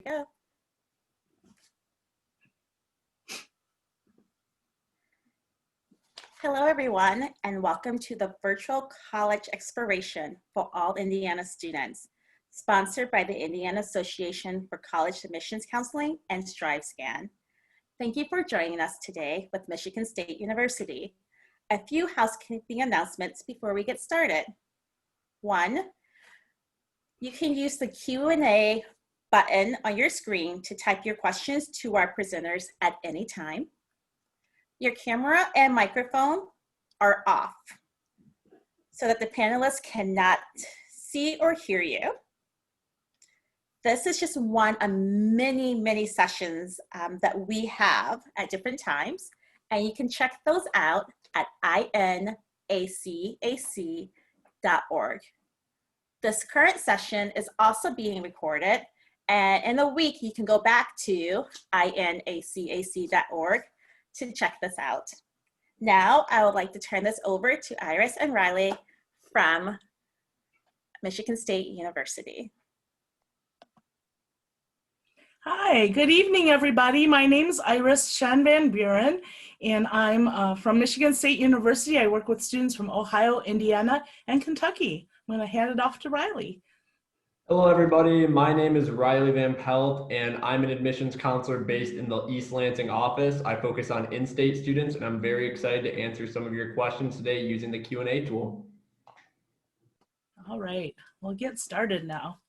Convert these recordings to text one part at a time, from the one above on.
go. Hello, everyone, and welcome to the Virtual College Exploration for All Indiana Students, sponsored by the Indiana Association for College Admissions Counseling and StriveScan. Thank you for joining us today with Michigan State University. A few housekeeping announcements before we get started. One, you can use the Q&A button on your screen to type your questions to our presenters at any time. Your camera and microphone are off so that the panelists cannot see or hear you. This is just one of many sessions that we have at different times, and you can check those out at InACAC.org. This current session is also being recorded, and in a week you can go back to InACAC.org to check this out. Now I would like to turn this over to Iris and Riley from Michigan State University. Hi, good evening, everybody. My name is Iris Shan Van Buren, and I'm from Michigan State University. I work with students from Ohio, Indiana, and Kentucky. I'm going to hand it off to Riley. Hello, everybody. My name is Riley Van Pelt, and I'm an admissions counselor based in the East Lansing office. I focus on in-state students, and I'm very excited to answer some of your questions today using the Q&A tool. All right, we'll get started now.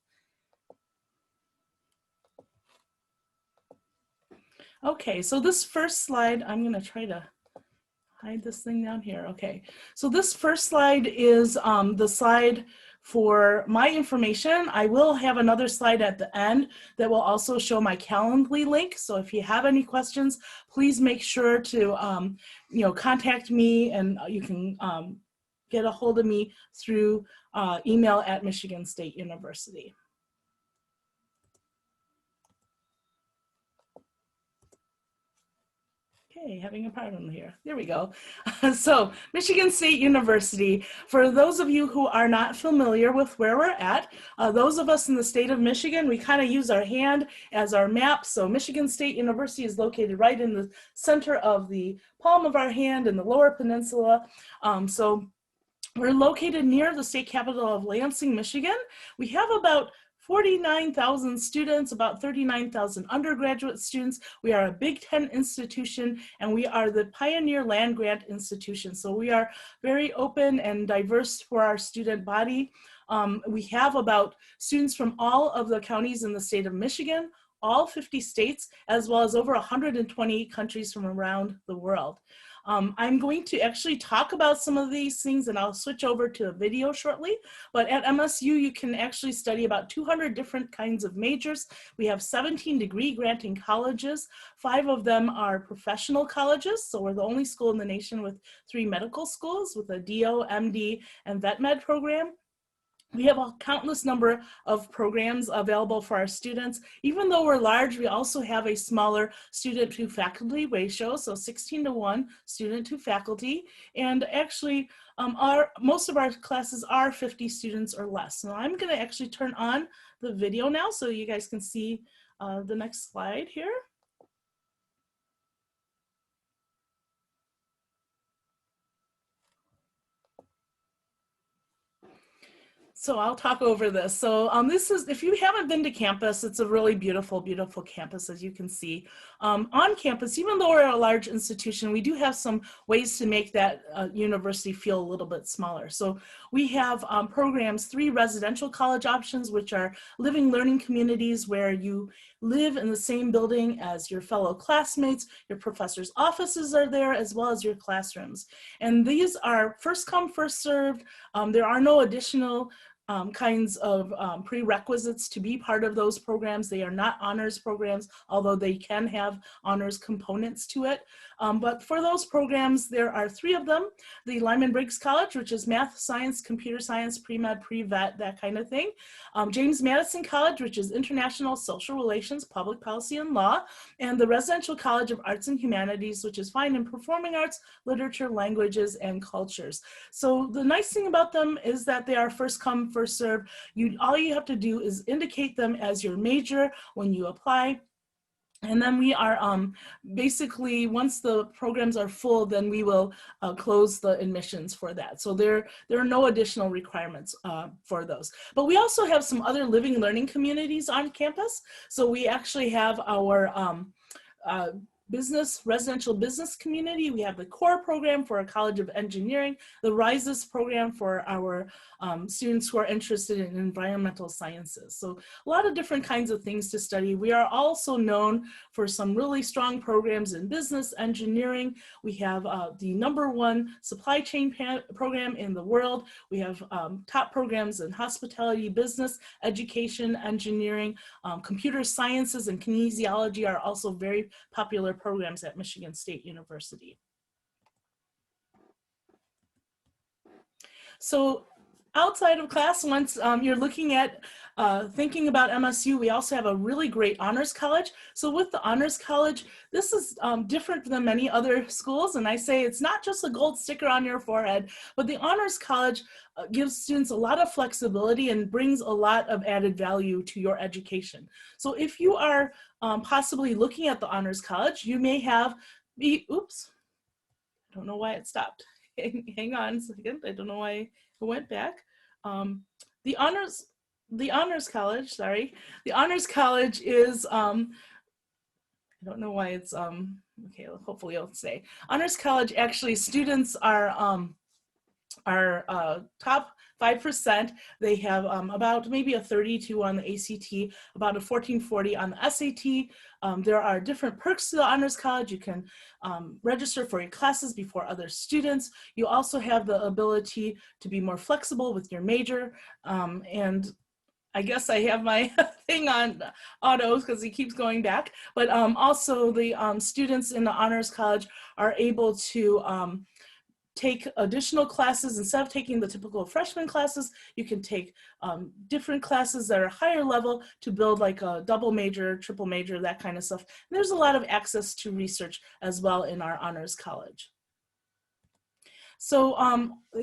Okay, so this first slide, I'm going to try to hide this thing down here. Okay, so this first slide is the slide for my information. I will have another slide at the end that will also show my Calendly link. So if you have any questions, please make sure to contact me, and you can get a hold of me through email at Michigan State University. Okay, having a problem here. There we go. So Michigan State University, for those of you who are not familiar with where we're at, those of us in the state of Michigan, we kind of use our hand as our map. So Michigan State University is located right in the center of the palm of our hand in the Lower Peninsula. So we're located near the state capital of Lansing, Michigan. We have about 49,000 students, about 39,000 undergraduate students. We are a Big Ten institution, and we are the Pioneer Land Grant Institution. So we are very open and diverse for our student body. We have about students from all of the counties in the state of Michigan, all 50 states, as well as over 120 countries from around the world. I'm going to actually talk about some of these things, and I'll switch over to a video shortly. But at MSU, you can actually study about 200 different kinds of majors. We have 17 degree granting colleges. 5 of them are professional colleges. So we're the only school in the nation with 3 medical schools with a DO, MD, and vet med program. We have a countless number of programs available for our students. Even though we're large, we also have a smaller student to faculty ratio, so 16:1 student to faculty. And actually, most of our classes are 50 students or less. So I'm going to actually turn on the video now so you guys can see the next slide here. So I'll talk over this. So this is, if you haven't been to campus, it's a really beautiful, beautiful campus, as you can see. On campus, even though we're a large institution, we do have some ways to make that university feel a little bit smaller. So we have programs, 3 residential college options, which are living learning communities where you live in the same building as your fellow classmates, your professors' offices are there, as well as your classrooms. And these are first come, first served. There are no additional kinds of prerequisites to be part of those programs. They are not honors programs, although they can have honors components to it. But for those programs, there are 3 of them. The Lyman Briggs College, which is math, science, computer science, pre-med, pre-vet, that kind of thing. James Madison College, which is international social relations, public policy, and law. And the Residential College of Arts and Humanities, which is fine in performing arts, literature, languages, and cultures. So the nice thing about them is that they are first come, first first serve. All you have to do is indicate them as your major when you apply. And then we are basically, once the programs are full, then we will close the admissions for that. So there are no additional requirements for those. But we also have some other living learning communities on campus. So we actually have our residential business community. We have the core program for our College of Engineering, the RISES program for our students who are interested in environmental sciences. So a lot of different kinds of things to study. We are also known for some really strong programs in business engineering. We have the #1 supply chain program in the world. We have top programs in hospitality, business, education, engineering, computer sciences, and kinesiology are also very popular programs at Michigan State University. So outside of class, once you're looking at thinking about MSU, we also have a really great honors college. So with the honors college, this is different than many other schools. And I say it's not just a gold sticker on your forehead, but the honors college gives students a lot of flexibility and brings a lot of added value to your education. So if you are possibly looking at the honors college, you may have oops, I don't know why it stopped. Hang on a second, I don't know why it went back. The honors college, sorry. The honors college is, I don't know why it's, okay, hopefully it'll stay. Honors college, actually students are top 5%. They have about maybe a 32 on the ACT, about a 1440 on the SAT. There are different perks to the honors college. You can register for your classes before other students. You also have the ability to be more flexible with your major. And I guess I have my thing on auto because it keeps going back. But also the students in the honors college are able to take additional classes. Instead of taking the typical freshman classes, you can take different classes that are higher level to build like a double major, triple major, that kind of stuff. And there's a lot of access to research as well in our honors college. So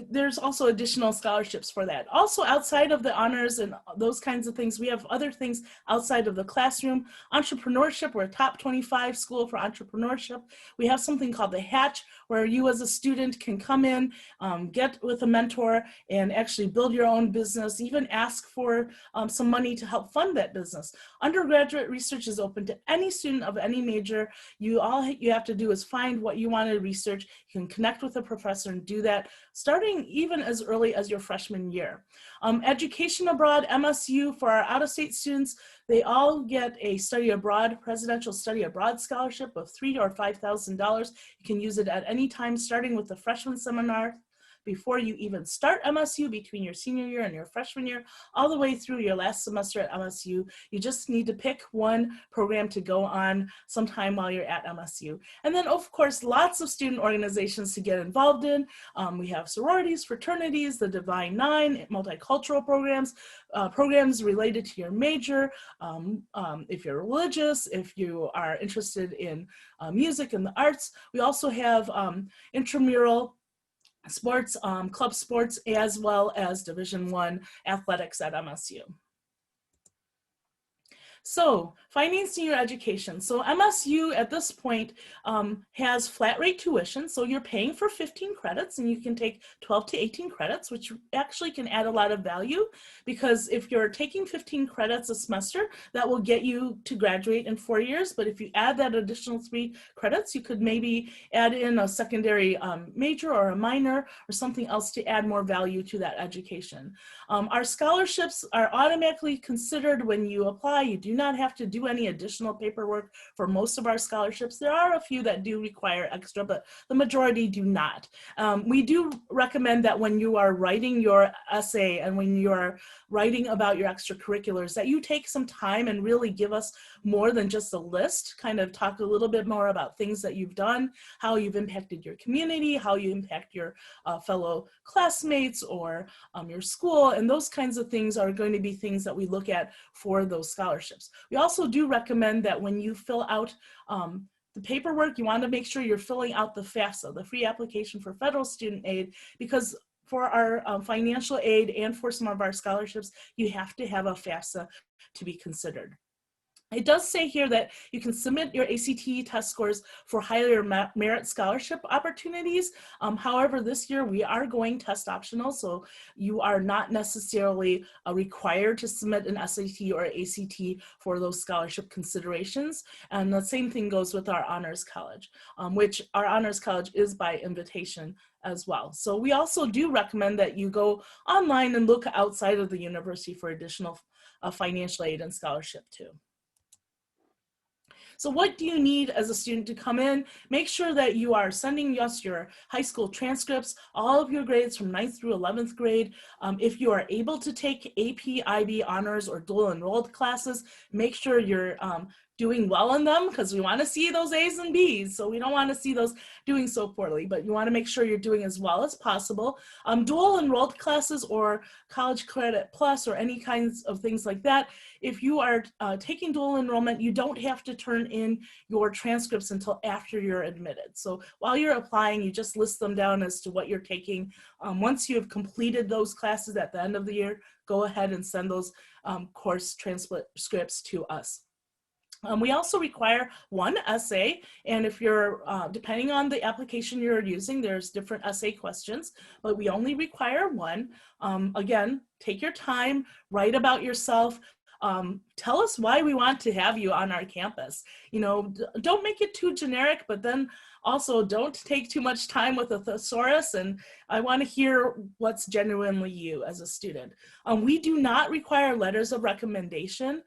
there's also additional scholarships for that. Also outside of the honors and those kinds of things, we have other things outside of the classroom. Entrepreneurship, we're a top 25 school for entrepreneurship. We have something called the Hatch, where you as a student can come in, get with a mentor and actually build your own business, even ask for some money to help fund that business. Undergraduate research is open to any student of any major. All you have to do is find what you want to research. You can connect with a professor and do that starting even as early as your freshman year. Education abroad, MSU, for our out-of-state students, they all get a study abroad, presidential study abroad scholarship of $3,000 or $5,000. You can use it at any time, starting with the freshman seminar before you even start MSU, between your senior year and your freshman year, all the way through your last semester at MSU. You just need to pick one program to go on sometime while you're at MSU. And then of course, lots of student organizations to get involved in. We have sororities, fraternities, the Divine Nine, multicultural programs, programs related to your major. If you're religious, if you are interested in music and the arts. We also have intramural sports, club sports, as well as Division I athletics at MSU. So financing your education. So MSU at this point has flat rate tuition. So you're paying for 15 credits and you can take 12 to 18 credits, which actually can add a lot of value, because if you're taking 15 credits a semester, that will get you to graduate in 4 years. But if you add that additional 3 credits, you could maybe add in a secondary major or a minor or something else to add more value to that education. Our scholarships are automatically considered when you apply. You do not have to do any additional paperwork for most of our scholarships. There are a few that do require extra, but the majority do not. We do recommend that when you are writing your essay and when you are writing about your extracurriculars, that you take some time and really give us more than just a list, kind of talk a little bit more about things that you've done, how you've impacted your community, how you impact your fellow classmates or your school, and those kinds of things are going to be things that we look at for those scholarships. We also do recommend that when you fill out the paperwork, you want to make sure you're filling out the FAFSA, the free application for federal student aid, because for our financial aid and for some of our scholarships, you have to have a FAFSA to be considered. It does say here that you can submit your ACT test scores for higher merit scholarship opportunities. However, this year we are going test optional, so you are not necessarily required to submit an SAT or ACT for those scholarship considerations. And the same thing goes with our Honors College, which our Honors College is by invitation as well. So we also do recommend that you go online and look outside of the university for additional financial aid and scholarship too. So what do you need as a student to come in? Make sure that you are sending us your high school transcripts, all of your grades from 9th through 11th grade. If you are able to take AP, IB, honors, or dual enrolled classes, make sure you're doing well in them, because we want to see those A's and B's. So we don't want to see those doing so poorly, but you want to make sure you're doing as well as possible. Dual enrolled classes or College Credit Plus or any kinds of things like that, if you are taking dual enrollment, you don't have to turn in your transcripts until after you're admitted. So while you're applying, you just list them down as to what you're taking. Once you have completed those classes at the end of the year, go ahead and send those course transcripts to us. We also require one essay, and if you're, depending on the application you're using, there's different essay questions, but we only require one. Again, take your time, write about yourself, tell us why we want to have you on our campus. You know, don't make it too generic, but then also don't take too much time with a thesaurus, and I want to hear what's genuinely you as a student. We do not require letters of recommendation.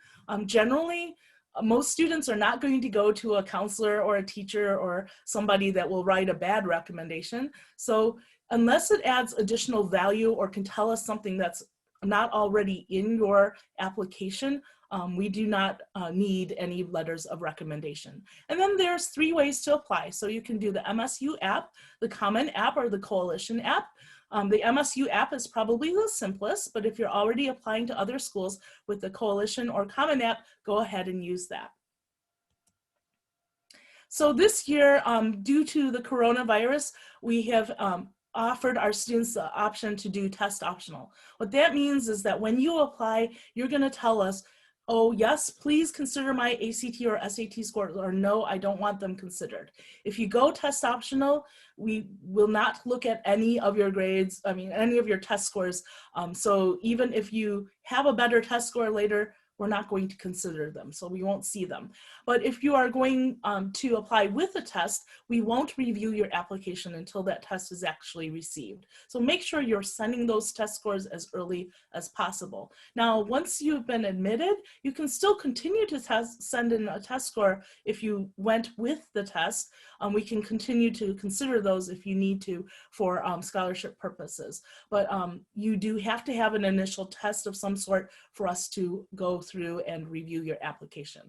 Generally, most students are not going to go to a counselor or a teacher or somebody that will write a bad recommendation. So unless it adds additional value or can tell us something that's not already in your application, we do not need any letters of recommendation. And then there's 3 ways to apply. So you can do the MSU app, the Common app, or the Coalition app. The MSU app is probably the simplest, but if you're already applying to other schools with the Coalition or Common app, go ahead and use that. So this year, due to the coronavirus, we have offered our students the option to do test optional. What that means is that when you apply, you're going to tell us, oh yes, please consider my ACT or SAT scores, or no, I don't want them considered. If you go test optional, we will not look at any of your grades, any of your test scores. So even if you have a better test score later, we're not going to consider them, so we won't see them. But if you are going to apply with a test, we won't review your application until that test is actually received. So make sure you're sending those test scores as early as possible. Now, once you've been admitted, you can still continue to send in a test score if you went with the test. We can continue to consider those if you need to for scholarship purposes. But you do have to have an initial test of some sort for us to go through and review your application.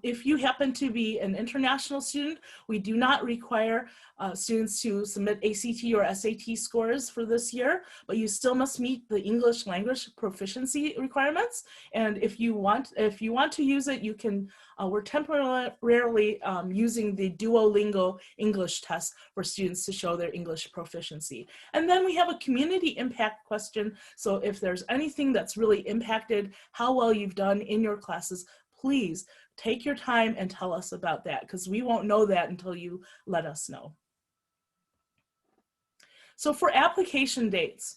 If you happen to be an international student, we do not require students to submit ACT or SAT scores for this year, but you still must meet the English language proficiency requirements. And if you want to use it, you can. We're temporarily using the Duolingo English test for students to show their English proficiency. And then we have a community impact question. So if there's anything that's really impacted how well you've done in your classes, please take your time and tell us about that, because we won't know that until you let us know. So for application dates,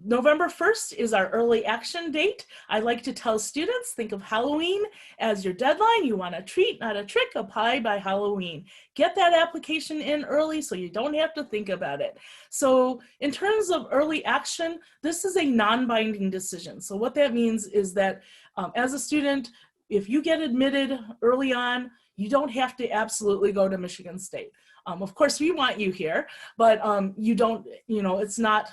November 1st is our early action date. I like to tell students, think of Halloween as your deadline. You want a treat, not a trick. Apply by Halloween. Get that application in early so you don't have to think about it. So in terms of early action, this is a non-binding decision. So what that means is that as a student, if you get admitted early on, you don't have to absolutely go to Michigan State. Of course, we want you here, but you don't, it's not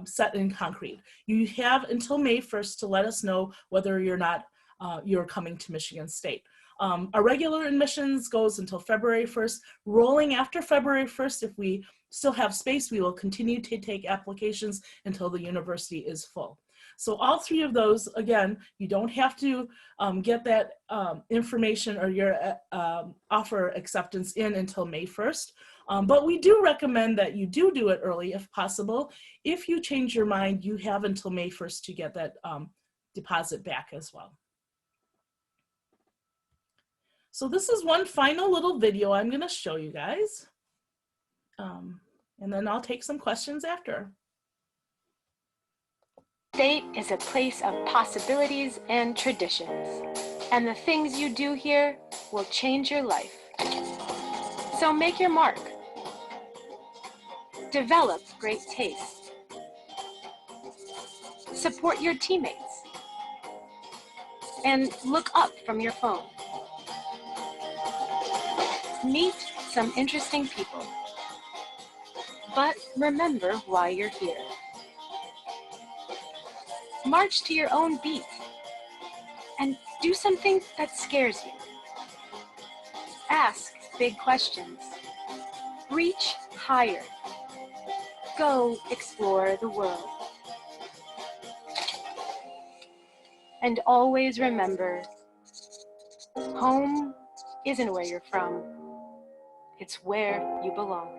set in concrete. You have until May 1st to let us know whether you're coming to Michigan State. Our regular admissions goes until February 1st. Rolling after February 1st, if we still have space, we will continue to take applications until the university is full. So all 3 of those, again, you don't have to get that information or your offer acceptance in until May 1st. But we do recommend that you do it early if possible. If you change your mind, you have until May 1st to get that deposit back as well. So this is one final little video I'm going to show you guys. And then I'll take some questions after. State is a place of possibilities and traditions, and the things you do here will change your life. So make your mark. Develop great taste. Support your teammates. And look up from your phone. Meet some interesting people. But remember why you're here. March to your own beat and do something that scares you. Ask big questions. Reach higher. Go explore the world. And always remember, home isn't where you're from. It's where you belong.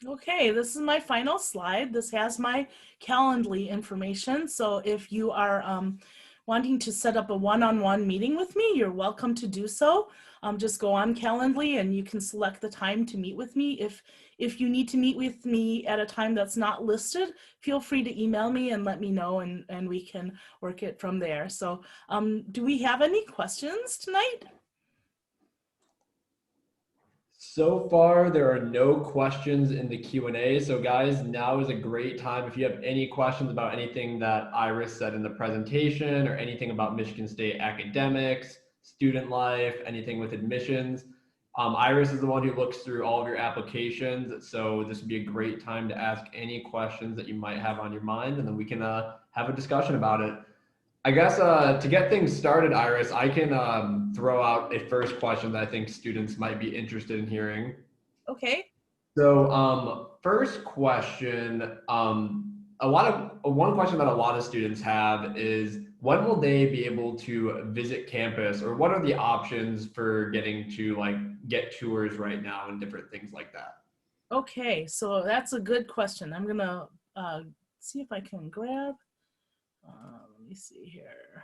Okay, this is my final slide. This has my Calendly information. So if you are wanting to set up a one-on-one meeting with me, you're welcome to do so. Just go on Calendly and you can select the time to meet with me. If you need to meet with me at a time that's not listed, feel free to email me and let me know, and we can work it from there. So do we have any questions tonight? So far, there are no questions in the Q&A. So guys, now is a great time. If you have any questions about anything that Iris said in the presentation or anything about Michigan State academics, student life, anything with admissions, Iris is the one who looks through all of your applications. So this would be a great time to ask any questions that you might have on your mind, and then we can have a discussion about it. I guess to get things started, Iris, I can throw out a first question that I think students might be interested in hearing. Okay. So first question, one question that a lot of students have is, when will they be able to visit campus, or what are the options for getting to get tours right now and different things like that? Okay, so that's a good question. I'm gonna see if I can grab. Let me see here.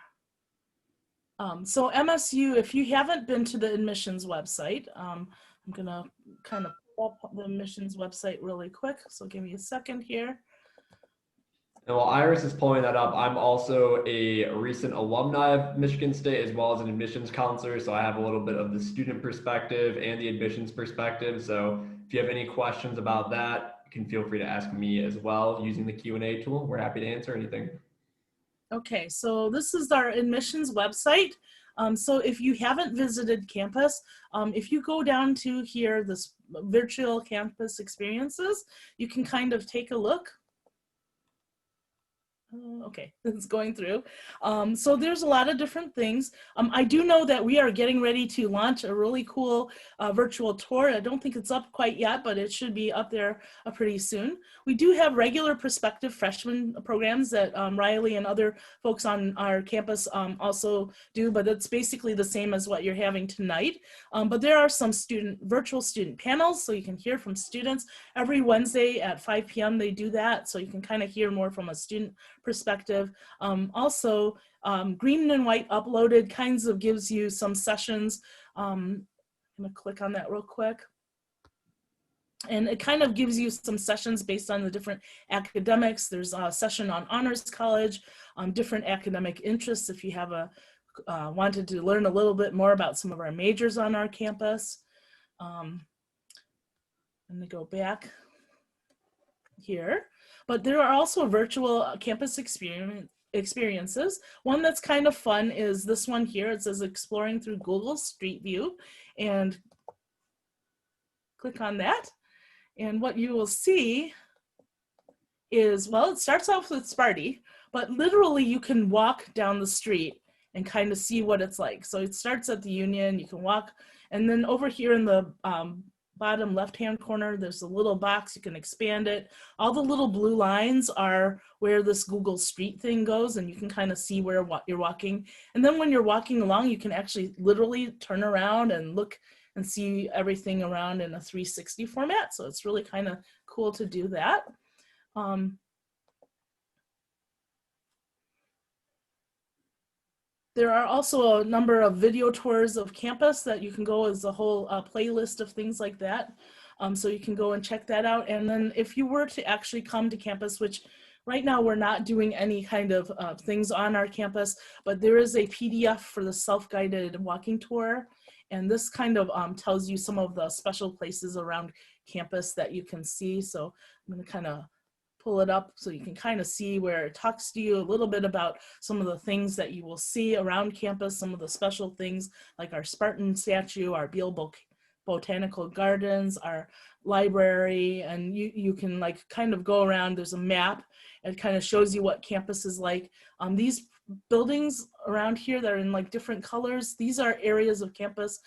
So MSU, if you haven't been to the admissions website, I'm gonna kind of pull up the admissions website really quick. So give me a second here. And while Iris is pulling that up, I'm also a recent alumni of Michigan State as well as an admissions counselor. So I have a little bit of the student perspective and the admissions perspective. So if you have any questions about that, you can feel free to ask me as well using the Q&A tool. We're happy to answer anything. Okay, so this is our admissions website. So if you haven't visited campus, if you go down to here, this virtual campus experiences, you can kind of take a look. Okay, it's going through. So there's a lot of different things. I do know that we are getting ready to launch a really cool virtual tour. I don't think it's up quite yet, but it should be up there pretty soon. We do have regular prospective freshman programs that Riley and other folks on our campus also do, but it's basically the same as what you're having tonight. But there are some virtual student panels, so you can hear from students. Every Wednesday at 5 p.m. they do that, so you can kind of hear more from a student perspective. Also, Green and White Uploaded kinds of gives you some sessions. I'm gonna click on that real quick. And it kind of gives you some sessions based on the different academics. There's a session on honors college, different academic interests if you have wanted to learn a little bit more about some of our majors on our campus. I'm gonna go back here. But there are also virtual campus experiences. One that's kind of fun is this one here. It says Exploring Through Google Street View, and click on that. And what you will see is, well, it starts off with Sparty, but literally you can walk down the street and kind of see what it's like. So it starts at the Union, you can walk, and then over here in the bottom left-hand corner, there's a little box, you can expand it. All the little blue lines are where this Google Street thing goes, and you can kind of see where you're walking. And then when you're walking along, you can actually literally turn around and look and see everything around in a 360 format. So it's really kind of cool to do that. There are also a number of video tours of campus that you can go as a whole playlist of things like that. So you can go and check that out. And then if you were to actually come to campus, which right now we're not doing any kind of things on our campus, but there is a PDF for the self-guided walking tour. And this kind of tells you some of the special places around campus that you can see. So I'm gonna kind of pull it up so you can kind of see where it talks to you a little bit about some of the things that you will see around campus, some of the special things like our Spartan statue, our Beale Botanical Gardens, our library, and you can like kind of go around. There's a map. It kind of shows you what campus is like. These buildings around here that are in like different colors, these are areas of campus.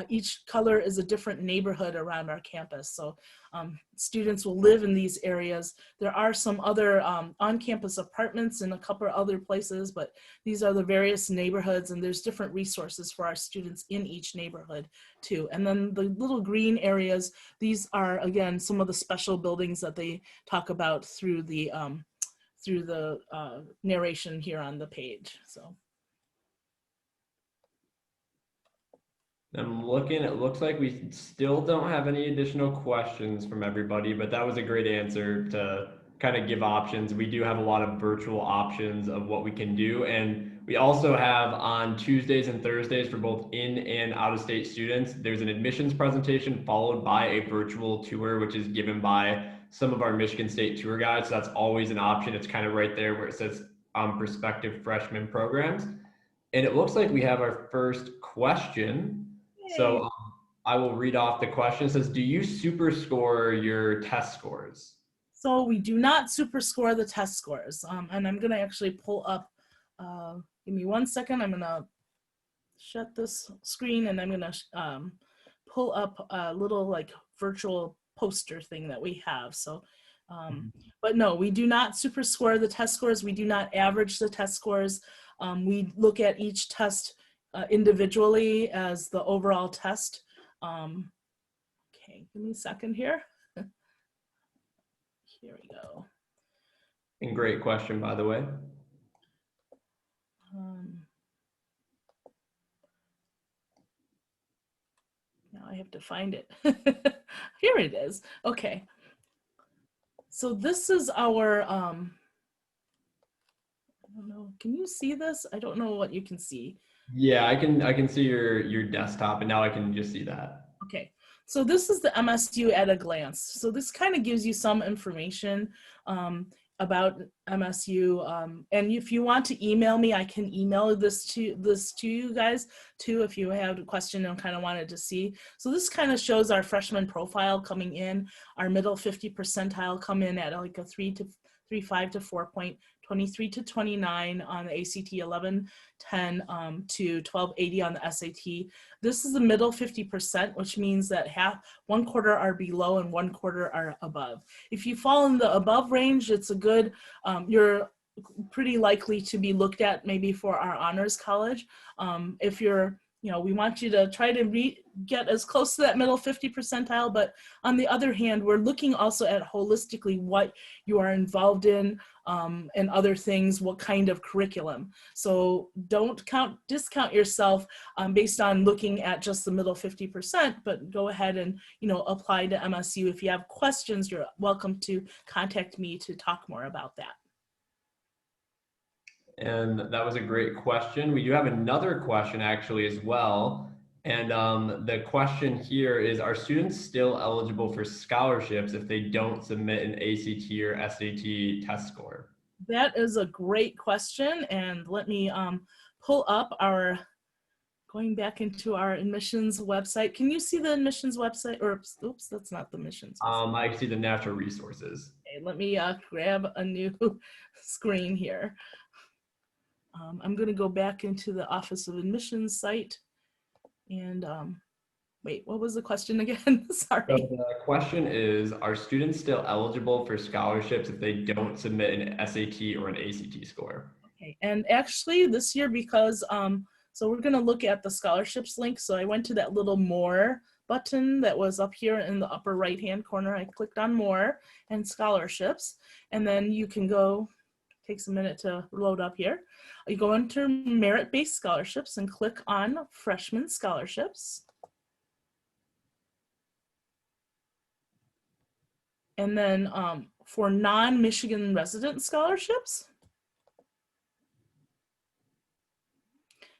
Each color is a different neighborhood around our campus. So students will live in these areas. There are some other on-campus apartments in a couple of other places, but these are the various neighborhoods, and there's different resources for our students in each neighborhood too. And then the little green areas, these are again some of the special buildings that they talk about through the narration here on the page. So. I'm looking, it looks like we still don't have any additional questions from everybody, but that was a great answer to kind of give options. We do have a lot of virtual options of what we can do. And we also have on Tuesdays and Thursdays for both in and out of state students, there's an admissions presentation followed by a virtual tour, which is given by some of our Michigan State tour guides. So that's always an option. It's kind of right there where it says prospective freshman programs. And it looks like we have our first question. So I will read off the question. It says, do you super score your test scores? So we do not super score the test scores. And I'm gonna actually pull up, give me 1 second. I'm gonna shut this screen and I'm gonna pull up a little like virtual poster thing that we have. So, but no, we do not super score the test scores. We do not average the test scores. We look at each test individually as the overall test. Okay, give me a second here. Here we go. And great question, by the way. Now I have to find it. Here it is. Okay. So this is our, I don't know, can you see this? I don't know what you can see. Yeah, I can see your desktop, and now I can just see that. Okay, so this is the MSU at a glance. So this kind of gives you some information about MSU. And if you want to email me, I can email this to you guys too if you have a question and kind of wanted to see. So this kind of shows our freshman profile coming in. Our middle 50 percentile come in at like a 3.5 to 4.23 to 29 on the ACT, 1110 to 1280 on the SAT. This is the middle 50%, which means that one quarter are below and one quarter are above. If you fall in the above range, it's a good, you're pretty likely to be looked at maybe for our honors college. If you're, we want you to try to get as close to that middle 50 percentile, but on the other hand, we're looking also at holistically what you are involved in and other things, what kind of curriculum. So don't discount yourself based on looking at just the middle 50%, but go ahead and, apply to MSU. If you have questions, you're welcome to contact me to talk more about that. And that was a great question. We do have another question actually as well. And the question here is, are students still eligible for scholarships if they don't submit an ACT or SAT test score? That is a great question. And let me pull up going back into our admissions website. Can you see the admissions website? Or oops, that's not the admissions website. I see the natural resources. Okay, let me grab a new screen here. I'm going to go back into the Office of Admissions site, and Wait, what was the question again? So Sorry. the question is, are students still eligible for scholarships if they don't submit an SAT or an ACT score? Okay, and actually this year, because so we're going to look at the scholarships link. So I went to that little more button that was up here in the upper right hand corner. I clicked on more and scholarships, and then you can go, takes a minute to load up here. You go into merit-based scholarships and click on freshman scholarships. And then for non-Michigan resident scholarships.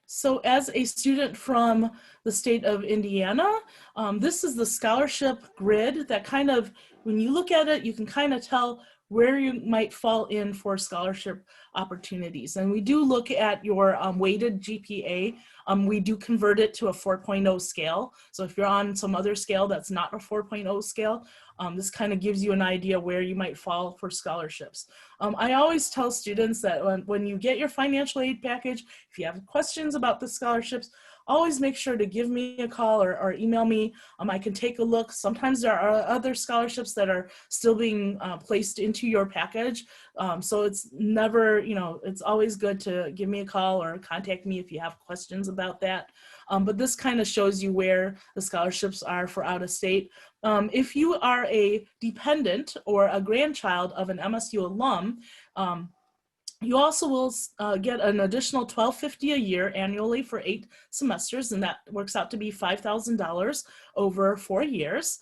So as a student from the state of Indiana, this is the scholarship grid that kind of, when you look at it, you can kind of tell where you might fall in for scholarship opportunities. And we do look at your weighted GPA. We do convert it to a 4.0 scale. So if you're on some other scale that's not a 4.0 scale, this kind of gives you an idea where you might fall for scholarships. I always tell students that when you get your financial aid package, if you have questions about the scholarships, always make sure to give me a call or email me. I can take a look. Sometimes there are other scholarships that are still being placed into your package. So it's never, it's always good to give me a call or contact me if you have questions about that. But this kind of shows you where the scholarships are for out of state. If you are a dependent or a grandchild of an MSU alum, you also will get an additional $1,250 a year annually for 8 semesters, and that works out to be $5,000 over 4 years.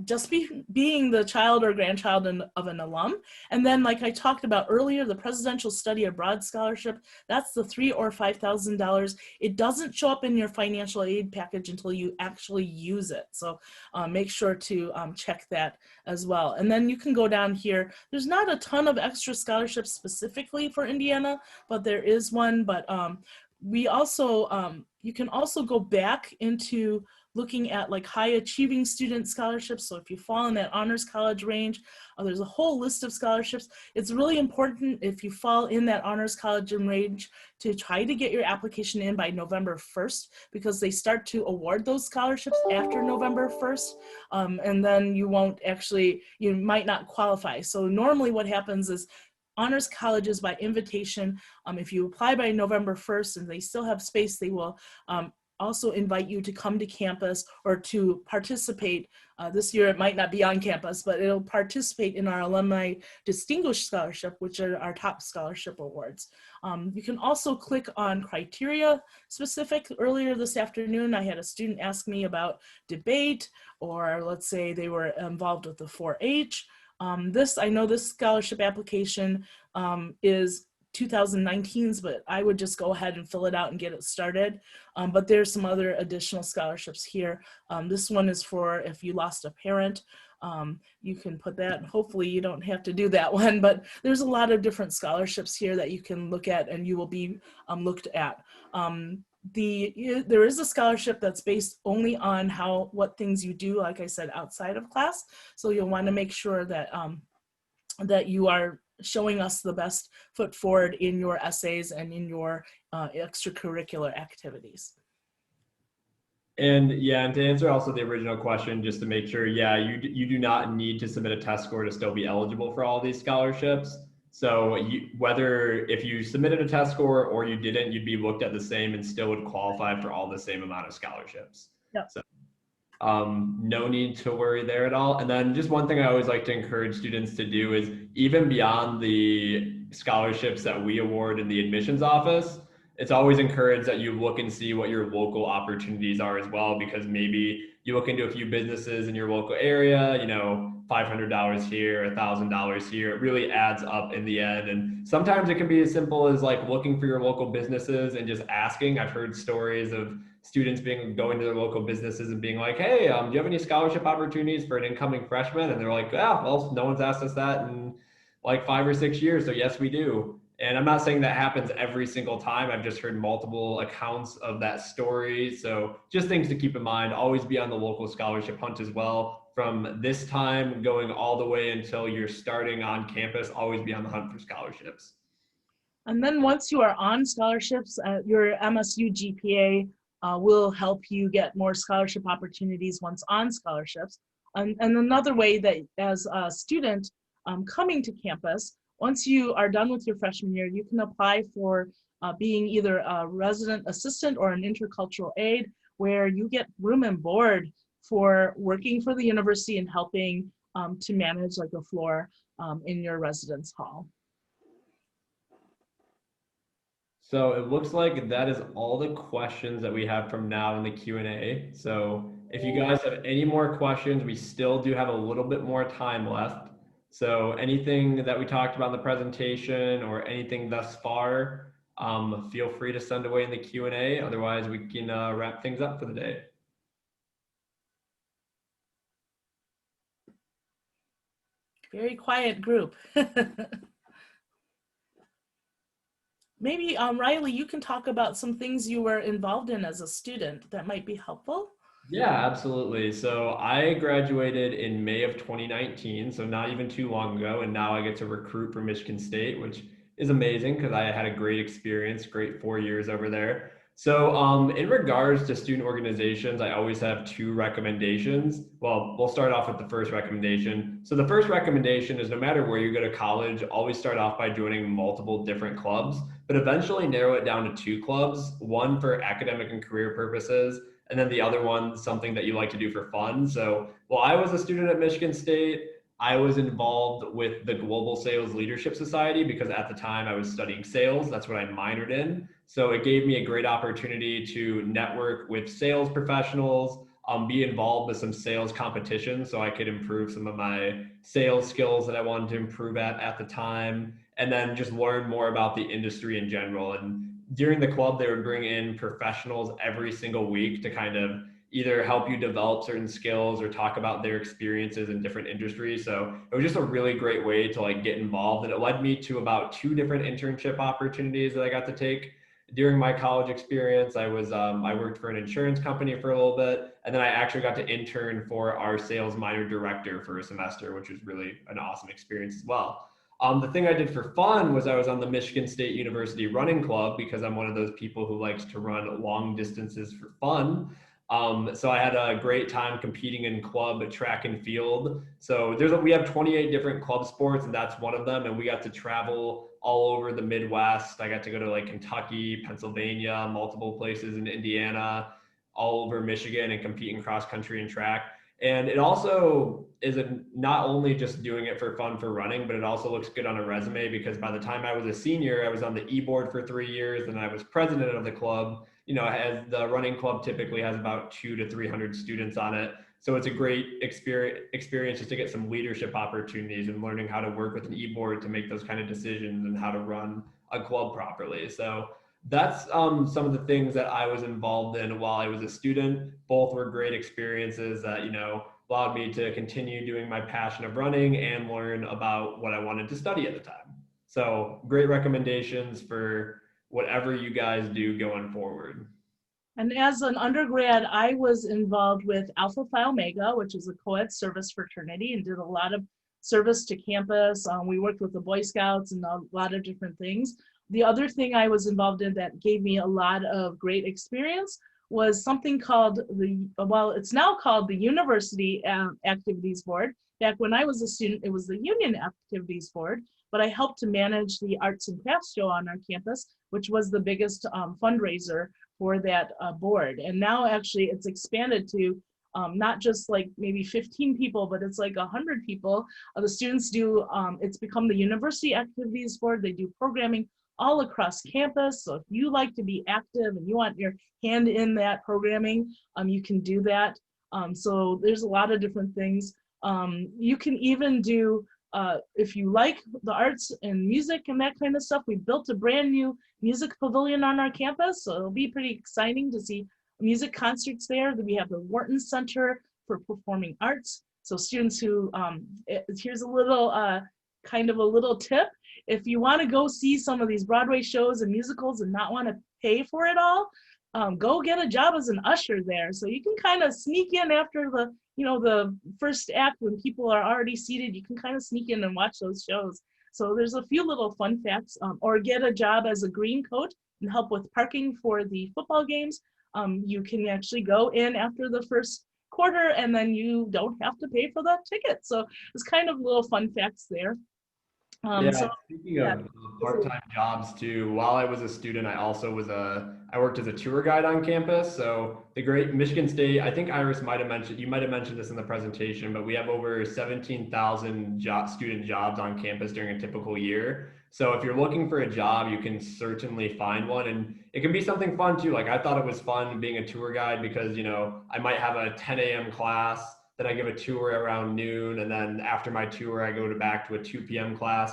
Just being the child or grandchild of an alum. And then, like I talked about earlier, the Presidential Study Abroad Scholarship, that's the $3,000 or $5,000. It doesn't show up in your financial aid package until you actually use it. So make sure to check that as well. And then you can go down here. There's not a ton of extra scholarships specifically for Indiana, but there is one. But we also, you can also go back into looking at like high achieving student scholarships. So if you fall in that honors college range, there's a whole list of scholarships. It's really important if you fall in that honors college range to try to get your application in by November 1st, because they start to award those scholarships after November 1st. And then you won't actually, you might not qualify. So normally what happens is honors colleges by invitation, if you apply by November 1st and they still have space, they will also invite you to come to campus or to participate. This year it might not be on campus, but it'll participate in our Alumni Distinguished Scholarship, which are our top scholarship awards. You can also click on criteria specific. Earlier this afternoon, I had a student ask me about debate, or let's say they were involved with the 4-H. I know this scholarship application is 2019's, but I would just go ahead and fill it out and get it started. But there's some other additional scholarships here. This one is for if you lost a parent. You can put that, and hopefully you don't have to do that one, but there's a lot of different scholarships here that you can look at and you will be looked at. There is a scholarship that's based only on what things you do, like I said, outside of class. So you'll want to make sure that that you are showing us the best foot forward in your essays and in your extracurricular activities. And yeah, and to answer also the original question, just to make sure, yeah, you do not need to submit a test score to still be eligible for all these scholarships. So whether if you submitted a test score or you didn't, you'd be looked at the same and still would qualify for all the same amount of scholarships. Yep. So no need to worry there at all. And then just one thing I always like to encourage students to do is, even beyond the scholarships that we award in the admissions office, it's always encouraged that you look and see what your local opportunities are as well, because maybe you look into a few businesses in your local area, $500 here, $1,000 here, it really adds up in the end. And sometimes it can be as simple as like looking for your local businesses and just asking. I've heard stories of students going to their local businesses and being like, hey, do you have any scholarship opportunities for an incoming freshman? And they're like, yeah, well, no one's asked us that in like 5 or 6 years. So yes, we do. And I'm not saying that happens every single time. I've just heard multiple accounts of that story. So just things to keep in mind. Always be on the local scholarship hunt as well. From this time going all the way until you're starting on campus, always be on the hunt for scholarships. And then once you are on scholarships, your MSU GPA will help you get more scholarship opportunities once on scholarships. And another way that as a student coming to campus, once you are done with your freshman year, you can apply for being either a resident assistant or an intercultural aide, where you get room and board for working for the university and helping to manage like a floor in your residence hall. So it looks like that is all the questions that we have from now in the Q&A. So if you guys have any more questions, we still do have a little bit more time left. So anything that we talked about in the presentation or anything thus far, feel free to send away in the Q&A. Otherwise, we can wrap things up for the day. Very quiet group. Maybe Riley, you can talk about some things you were involved in as a student that might be helpful. Yeah, absolutely. So I graduated in May of 2019, so not even too long ago, and now I get to recruit for Michigan State, which is amazing because I had a great experience, great 4 years over there. So in regards to student organizations, I always have two recommendations. Well, we'll start off with the first recommendation. So the first recommendation is no matter where you go to college, always start off by joining multiple different clubs, but eventually narrow it down to two clubs, one for academic and career purposes, and then the other one, something that you like to do for fun. So while I was a student at Michigan State, I was involved with the Global Sales Leadership Society because at the time I was studying sales. That's what I minored in. So it gave me a great opportunity to network with sales professionals, be involved with some sales competitions so I could improve some of my sales skills that I wanted to improve at the time, and then just learn more about the industry in general. And during the club, they would bring in professionals every single week to kind of either help you develop certain skills or talk about their experiences in different industries. So it was just a really great way to like get involved. And it led me to about 2 different internship opportunities that I got to take during my college experience. I worked for an insurance company for a little bit, and then I actually got to intern for our sales minor director for a semester, which was really an awesome experience as well. The thing I did for fun was I was on the Michigan State University running club because I'm one of those people who likes to run long distances for fun. So I had a great time competing in club track and field. So we have 28 different club sports, and that's one of them. And we got to travel all over the Midwest. I got to go to like Kentucky, Pennsylvania, multiple places in Indiana, all over Michigan, and compete in cross country and track. And it also is not only just doing it for fun for running, but it also looks good on a resume because by the time I was a senior, I was on the e-board for 3 years and I was president of the club. You know, as the running club typically has about 200 to 300 students on it. So it's a great experience just to get some leadership opportunities and learning how to work with an e-board to make those kind of decisions and how to run a club properly. So that's some of the things that I was involved in while I was a student. Both were great experiences that, you know, allowed me to continue doing my passion of running and learn about what I wanted to study at the time. So great recommendations for whatever you guys do going forward. And as an undergrad, I was involved with Alpha Phi Omega, which is a co-ed service fraternity, and did a lot of service to campus. We worked with the Boy Scouts and a lot of different things. The other thing I was involved in that gave me a lot of great experience was something called it's now called the University Activities Board. Back when I was a student, it was the Union Activities Board, but I helped to manage the Arts and Crafts Show on our campus, which was the biggest fundraiser for that board. And now actually it's expanded to not just like maybe 15 people, but it's like 100 people. The students do, it's become the University Activities Board. They do programming all across campus. So if you like to be active and you want your hand in that programming, you can do that. So there's a lot of different things. You can even do, if you like the arts and music and that kind of stuff, we built a brand new music pavilion on our campus. So it'll be pretty exciting to see music concerts there. We have the Wharton Center for Performing Arts. So students who, here's a little, kind of a little tip. If you want to go see some of these Broadway shows and musicals and not want to pay for it all, go get a job as an usher there. So you can kind of sneak in after the, you know, the first act when people are already seated. You can kind of sneak in and watch those shows. So there's a few little fun facts, or get a job as a green coat and help with parking for the football games. you can actually go in after the first quarter and then you don't have to pay for that ticket. So it's kind of little fun facts there. Yeah, So speaking yeah, of part-time jobs too, while I was a student, I worked as a tour guide on campus. So the great Michigan State, I think Iris might have mentioned, you might have mentioned this in the presentation, but we have over 17,000 student jobs on campus during a typical year. So if you're looking for a job, you can certainly find one, and it can be something fun too. Like I thought it was fun being a tour guide because, I might have a 10 a.m. class, then I give a tour around noon, and then after my tour, I go back to a 2 p.m. class.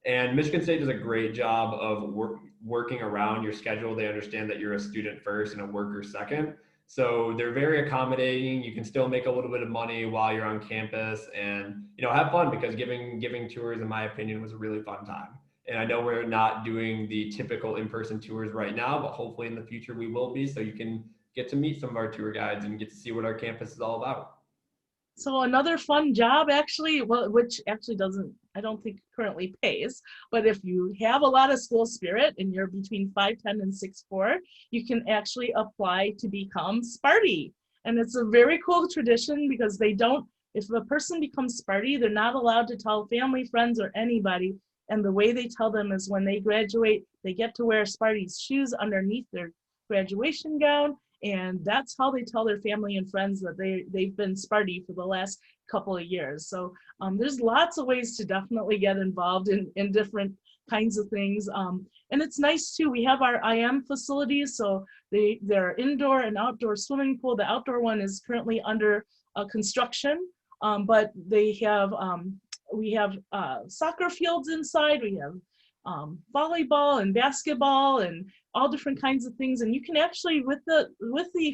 And Michigan State does a great job of working around your schedule. They understand that you're a student first and a worker second. So they're very accommodating. You can still make a little bit of money while you're on campus and, have fun, because giving tours, in my opinion, was a really fun time. And I know we're not doing the typical in-person tours right now, but hopefully in the future we will be, so you can get to meet some of our tour guides and get to see what our campus is all about. so another fun job actually, well, which actually doesn't, I don't think currently pays, but if you have a lot of school spirit and you're between 5'10" and 6'4", you can actually apply to become Sparty. And it's a very cool tradition because if a person becomes Sparty, they're not allowed to tell family, friends, or anybody. And the way they tell them is when they graduate, they get to wear Sparty's shoes underneath their graduation gown. And that's how they tell their family and friends that they've been Sparty for the last couple of years. So there's lots of ways to definitely get involved in different kinds of things. And it's nice too, we have our IM facilities, so they're indoor and outdoor swimming pool. The outdoor one is currently under construction, but we have soccer fields inside, we have volleyball and basketball and all different kinds of things. And you can actually, with the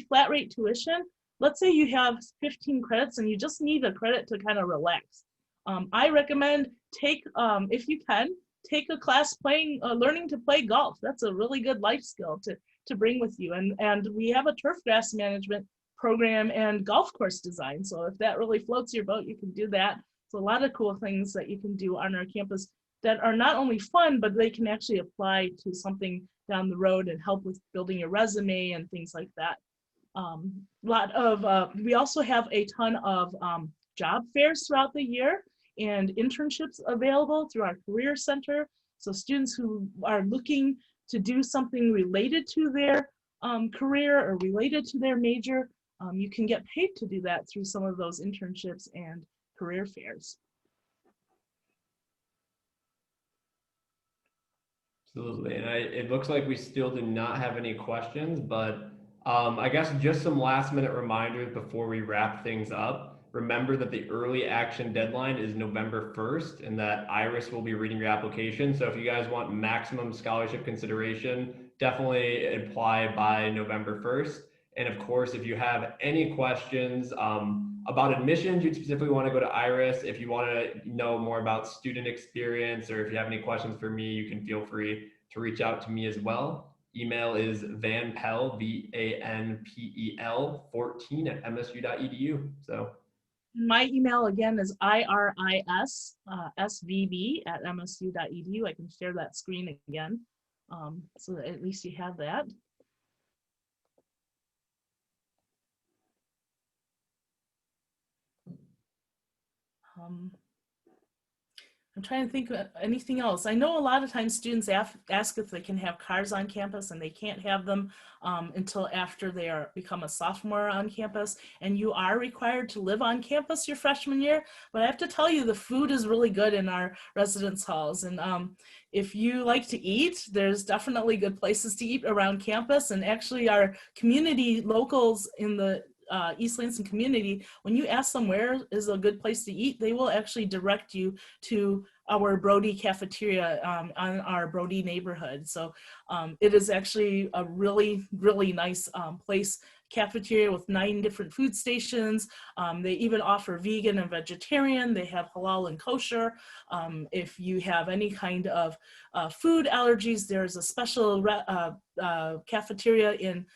flat rate tuition, let's say you have 15 credits and you just need a credit to kind of relax. I recommend if you can, take a class learning to play golf. That's a really good life skill to bring with you. And we have a turf grass management program and golf course design. So if that really floats your boat, you can do that. So a lot of cool things that you can do on our campus that are not only fun, but they can actually apply to something down the road and help with building your resume and things like that. We also have a ton of job fairs throughout the year and internships available through our career center. So students who are looking to do something related to their career or related to their major, you can get paid to do that through some of those internships and career fairs. Absolutely. And it looks like we still do not have any questions, but I guess just some last minute reminders before we wrap things up. Remember that the early action deadline is November 1st and that Iris will be reading your application. So if you guys want maximum scholarship consideration, definitely apply by November 1st. And of course, if you have any questions about admissions, you specifically want to go to Iris. If you want to know more about student experience, or if you have any questions for me, you can feel free to reach out to me as well. Email is vanpel, VANPEL 14@msu.edu. So my email again is iris svb@msu.edu. I can share that screen again, so that at least you have that. I'm trying to think of anything else. I know a lot of times students ask if they can have cars on campus, and they can't have them until after they become a sophomore on campus. And you are required to live on campus your freshman year. But I have to tell you, the food is really good in our residence halls. And if you like to eat, there's definitely good places to eat around campus. And actually our community locals in the East Lansing community, when you ask them where is a good place to eat, they will actually direct you to our Brody cafeteria on our Brody neighborhood. So it is actually a really, really nice place, cafeteria with 9 different food stations. They even offer vegan and vegetarian. They have halal and kosher. If you have any kind of food allergies, there's a special cafeteria in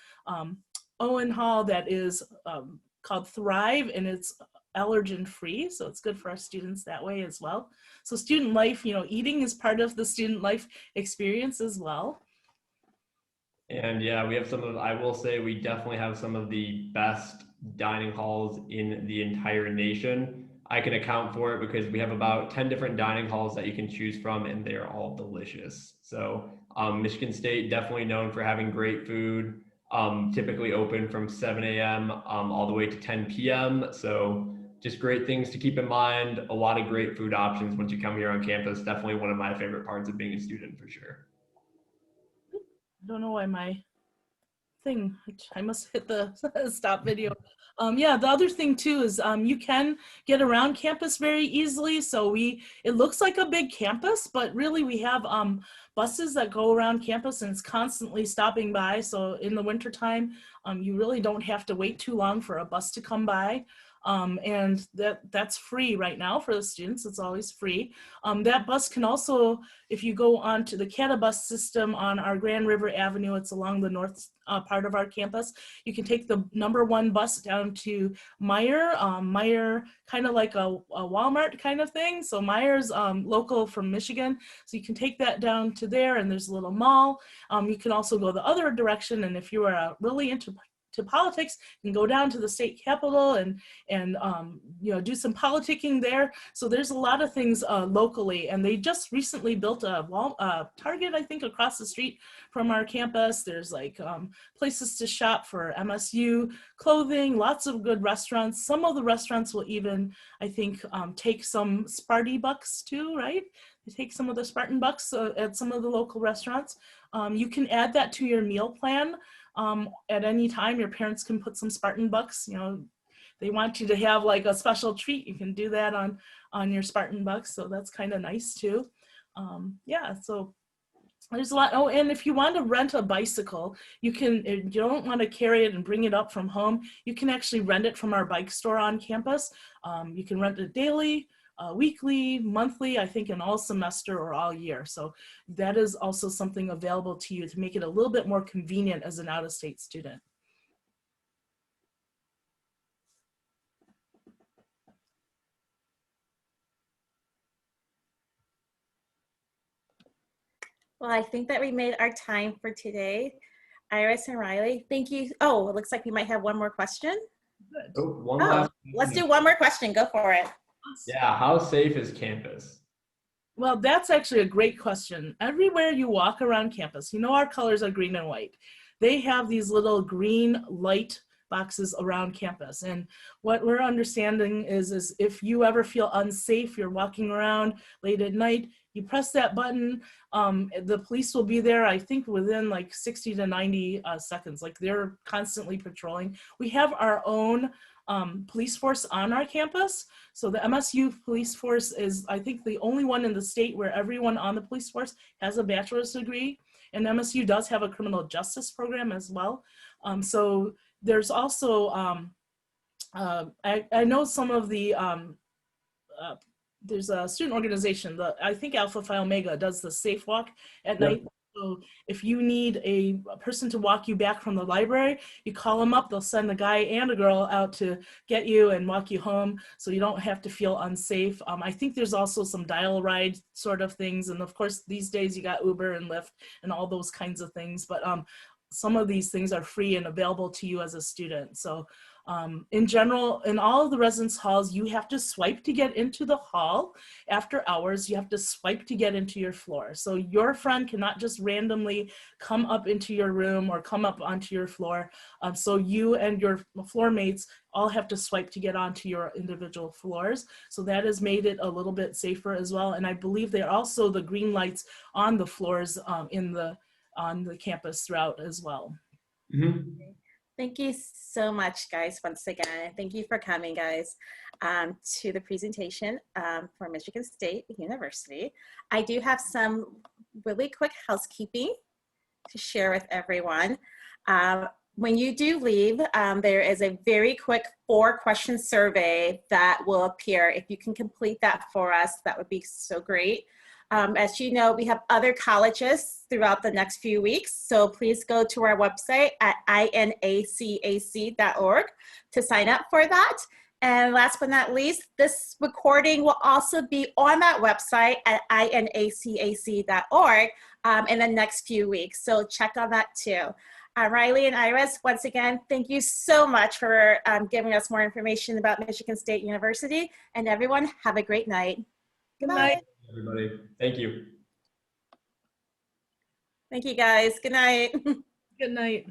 Owen Hall that is called Thrive, and it's allergen free, so it's good for our students that way as well. So student life, eating is part of the student life experience as well. And yeah, we have some of, I will say we definitely have some of the best dining halls in the entire nation. I can account for it because we have about 10 different dining halls that you can choose from, and they are all delicious. So Michigan State definitely known for having great food, typically open from 7 a.m. All the way to 10 p.m. So just great things to keep in mind. A lot of great food options once you come here on campus. Definitely one of my favorite parts of being a student for sure. I don't know why my thing, I must hit the stop video. Yeah, the other thing too is you can get around campus very easily. So it looks like a big campus, but really we have buses that go around campus and it's constantly stopping by. So in the wintertime, you really don't have to wait too long for a bus to come by. And that's free right now for the students. It's always free. That bus can also, if you go on to the CATA bus system on our Grand River Avenue, it's along the north part of our campus. You can take the #1 bus down to Meyer. Meyer, kind of like a Walmart kind of thing. So Meyer's local from Michigan. So you can take that down to there, and there's a little mall. You can also go the other direction, and if you are really into politics, you can go down to the state capitol and you know, do some politicking there. So there's a lot of things locally, and they just recently built a Target, I think, across the street from our campus. There's like places to shop for MSU clothing, lots of good restaurants. Some of the restaurants will even, I think, take some Sparty bucks too, right? They take some of the Spartan bucks at some of the local restaurants. You can add that to your meal plan. At any time, your parents can put some Spartan bucks. You know, they want you to have like a special treat. You can do that on your Spartan bucks. So that's kind of nice too. Yeah, so there's a lot. Oh, and if you want to rent a bicycle, you can, if you don't want to carry it and bring it up from home, you can actually rent it from our bike store on campus. You can rent it daily, weekly, monthly, I think, in all semester or all year. So that is also something available to you to make it a little bit more convenient as an out-of-state student. Well, I think that we made our time for today. Iris and Riley, thank you. Oh, it looks like we might have one more question. Good. Oh, one last. Let's do one more question. Go for it. Yeah, how safe is campus? Well, that's actually a great question. Everywhere you walk around campus, you know our colors are green and white. They have these little green light boxes around campus. And what we're understanding is if you ever feel unsafe, you're walking around late at night, you press that button, the police will be there, I think within like 60 to 90 seconds. Like they're constantly patrolling. We have our own police force on our campus. So the MSU police force is, I think, the only one in the state where everyone on the police force has a bachelor's degree. And MSU does have a criminal justice program as well. So there's also, I know some of the, there's a student organization, I think Alpha Phi Omega does the safe walk at night. So if you need a person to walk you back from the library, you call them up, they'll send a guy and a girl out to get you and walk you home so you don't have to feel unsafe. I think there's also some dial ride sort of things. And of course, these days you got Uber and Lyft and all those kinds of things. But some of these things are free and available to you as a student. So in general, in all of the residence halls, you have to swipe to get into the hall. After hours, you have to swipe to get into your floor. So your friend cannot just randomly come up into your room or come up onto your floor. So you and your floor mates all have to swipe to get onto your individual floors. So that has made it a little bit safer as well. And I believe there are also the green lights on the floors on the campus throughout as well. Mm-hmm. Thank you so much, guys, once again. Thank you for coming, guys, to the presentation for Michigan State University. I do have some really quick housekeeping to share with everyone. When you do leave, there is a very quick 4-question survey that will appear. If you can complete that for us, that would be so great. As you know, we have other colleges throughout the next few weeks, so please go to our website at inacac.org to sign up for that. And last but not least, this recording will also be on that website at inacac.org in the next few weeks. So check on that too. Riley and Iris, once again, thank you so much for giving us more information about Michigan State University. And everyone, have a great night. Good Goodbye. night. Everybody, thank you. Thank you, guys. Good night. Good night.